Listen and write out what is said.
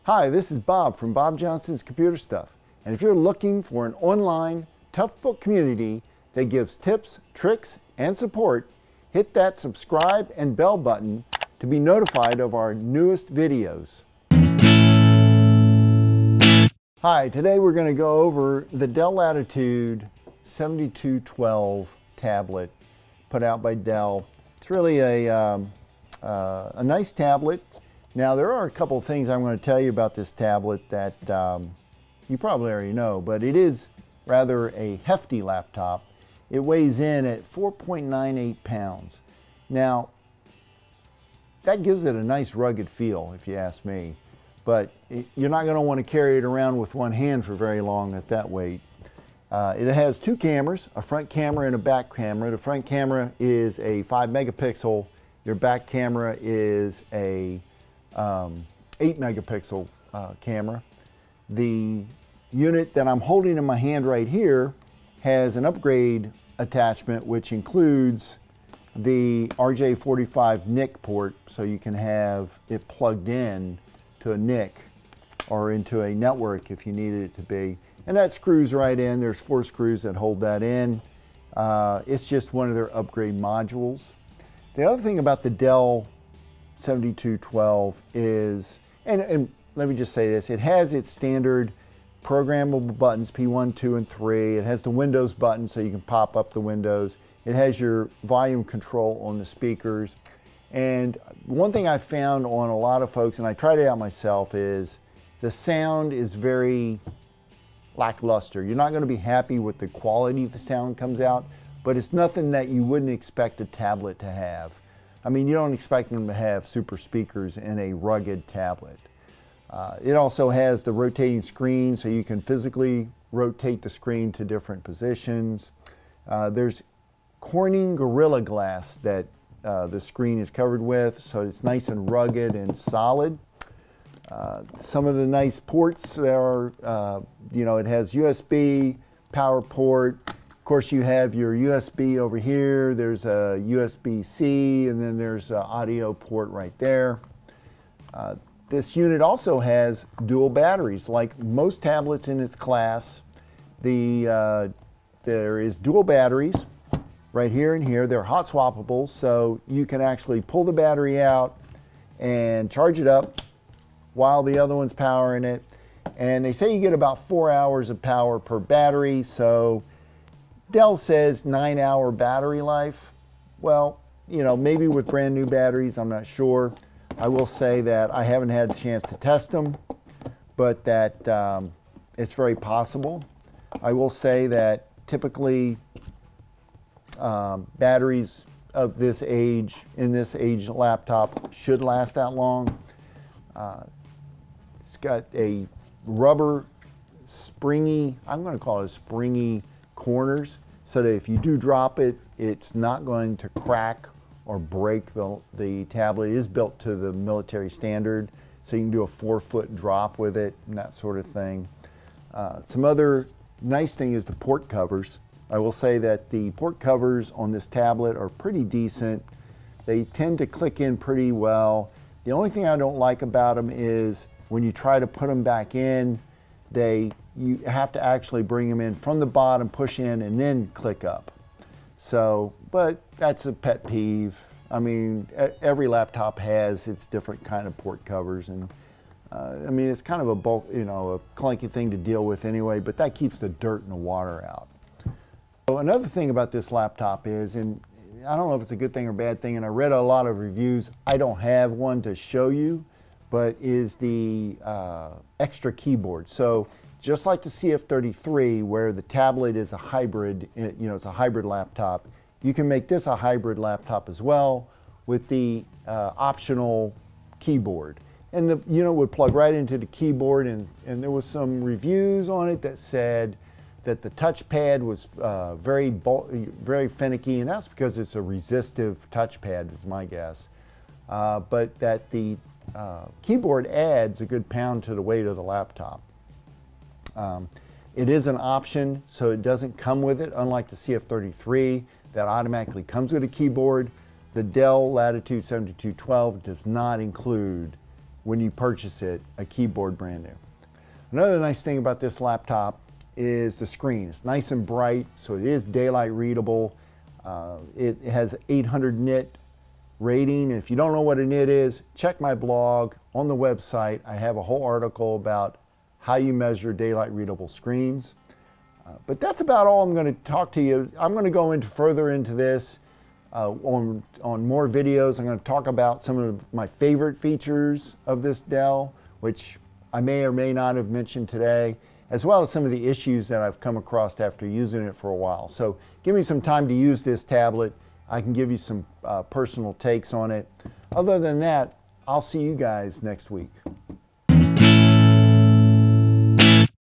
Hi, this is Bob from Bob Johnson's Computer Stuff. And if you're looking for an online Toughbook community that gives tips, tricks, and support, hit that subscribe and bell button to be notified of our newest videos. Hi, today we're going to go over the Dell Latitude 7212 tablet put out by Dell. It's really a nice tablet. Now there are a couple of things I'm going to tell you about this tablet that you probably already know, but it is rather a hefty laptop. It weighs in at 4.98 pounds. Now that gives it a nice rugged feel if you ask me, but you're not going to want to carry it around with one hand for very long at that weight. It has two cameras, a front camera and a back camera. The front camera is a 5 megapixel. Your back camera is a 8 megapixel camera. The unit that I'm holding in my hand right here has an upgrade attachment which includes the RJ45 NIC port, so you can have it plugged in to a NIC or into a network if you needed it to be. And that screws right in. There's 4 screws that hold that in. It's just one of their upgrade modules. The other thing about the Dell 7212 is, and let me just say this, it has its standard programmable buttons, P1, 2, and 3. It has the Windows button so you can pop up the windows. It has your volume control on the speakers. And one thing I found on a lot of folks, and I tried it out myself, is the sound is very lackluster. You're not going to be happy with the quality the sound comes out, but it's nothing that you wouldn't expect a tablet to have. I mean, you don't expect them to have super speakers in a rugged tablet. It also has the rotating screen, so you can physically rotate the screen to different positions. There's Corning Gorilla Glass that the screen is covered with, so it's nice and rugged and solid. Some of the nice ports there are, it has USB, power port. Of course, you have your USB over here. There's a USB-C, and then there's an audio port right there. This unit also has dual batteries. Like most tablets in its class, there is dual batteries right here and here. They're hot swappable, so you can actually pull the battery out and charge it up while the other one's powering it. And they say you get about 4 hours of power per battery, so Dell says 9-hour battery life. Well, maybe with brand new batteries, I'm not sure. I will say that I haven't had a chance to test them, but that it's very possible. I will say that typically batteries of this age, in this age laptop, should last that long. It's got a rubber springy, I'm going to call it springy corners, so that if you do drop it, it's not going to crack or break the tablet. It is built to the military standard, so you can do a 4-foot drop with it and that sort of thing. Some other nice thing is the port covers. I will say that the port covers on this tablet are pretty decent. They tend to click in pretty well. The only thing I don't like about them is when you try to put them back in, you have to actually bring them in from the bottom, push in, and then click up. So, but that's a pet peeve. I mean, every laptop has its different kind of port covers, and I mean, it's kind of a bulk, a clunky thing to deal with anyway, but that keeps the dirt and the water out. So another thing about this laptop is, and I don't know if it's a good thing or bad thing, and I read a lot of reviews. I don't have one to show you, but is the extra keyboard. So just like the CF33, where the tablet is a hybrid, it's a hybrid laptop, you can make this a hybrid laptop as well with the optional keyboard. And the unit would plug right into the keyboard, and there was some reviews on it that said that the touchpad was very finicky, and that's because it's a resistive touchpad, is my guess. But that the keyboard adds a good pound to the weight of the laptop. It is an option, so it doesn't come with it, unlike the CF33 that automatically comes with a keyboard. The Dell Latitude 7212 does not include when you purchase it, a keyboard brand new. Another nice thing about this laptop is the screen. It's nice and bright, so it is daylight readable. It has 800 nit rating. And if you don't know what a nit is, check my blog on the website. I have a whole article about how you measure daylight readable screens. But that's about all I'm going to talk to you. I'm going to go further into this on more videos. I'm going to talk about some of my favorite features of this Dell, which I may or may not have mentioned today, as well as some of the issues that I've come across after using it for a while. So give me some time to use this tablet. I can give you some personal takes on it. Other than that, I'll see you guys next week.